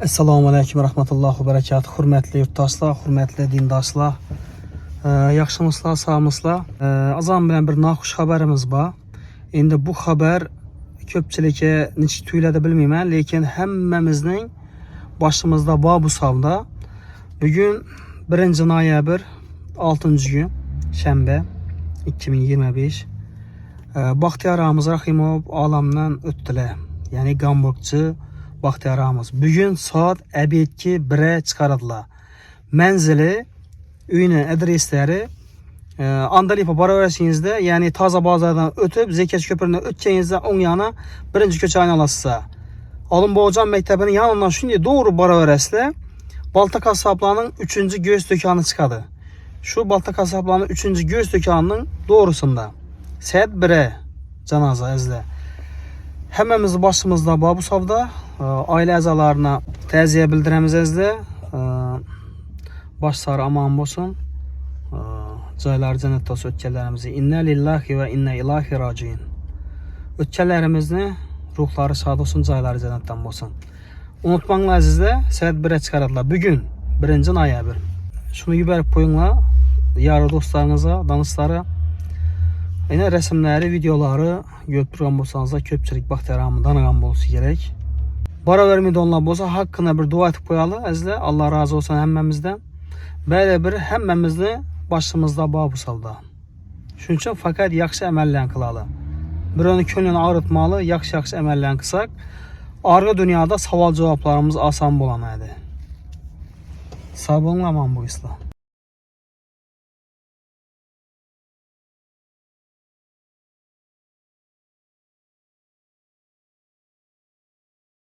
Assalamu alaikum ve rahmetullah ve berekatuhu. Hürmetli yurttaşlar, hürmetli dindaşlar. Yaxşımısınızlar, sağmısınızlar. Azam bilen bir naxuş haberimiz var. Endi bu haber köpçülükə neçə tüylədi bilməyəm, lekin həmmimizin başımızda var bu savda. Bugün 1 noyabr 6-cı gün, şənbə 2025. Baxtiyar Ramız Rahimov alamdan ötdülər. Yəni Qamburqçı Baxtiyar Ramız. Bugün saat əbiyetki 1'e çıxardılar. Mənzili, üyünün adresləri Andalipa Baraverəsinizdə, yəni Taza Bazardan ötüb Zekeç köpründən ötkənizdə on yana birinci köçəyini alasınızsa. Alın Boğacan Məktəbinin yanından şimdi doğru Baraverəslə Balta Kasaplarının 3-cü göz dökanı çıxadı. Şu Balta Kasaplarının 3-cü göz dökanının doğrusunda. Saat 1'e canaza əzlə. Həməmiz başımızda bu savda. Ailə əzalarına təziyə bildirəmiz əzlə. Başları aman olsun. Caylar cənnət olsun ötkələrimizi. İnnə lillahi və innə ilahi raciin. Ötkələrimizni ruhları şad olsun, cayları cənnətdən olsun. Unutmayın əzizlər, saat 1'e çıxardılar. Bugün 1 noyabr. Şunu yübərib koyunla, yarı dostlarınıza, danışlara. Yine resimleri, videoları götürən bolsanız da köpçülük Baxtiyar Ramızı tanıyan bolsa gerek. Bara vermedi onlar bolsa hakkında bir dua etip koyalı əzlə. Allah razı olsun həmməmizdən. Böyle bir həmməmizni başımızda bu salda. Şunun için fakat yaxşı əməllərini qılalı. Bir onu könlünü ağrıtmalı, yaxşı əməllərini qısaq. Arka dünyada saval cevaplarımız asan bulanaydı. Sağ olun aman bu İslam.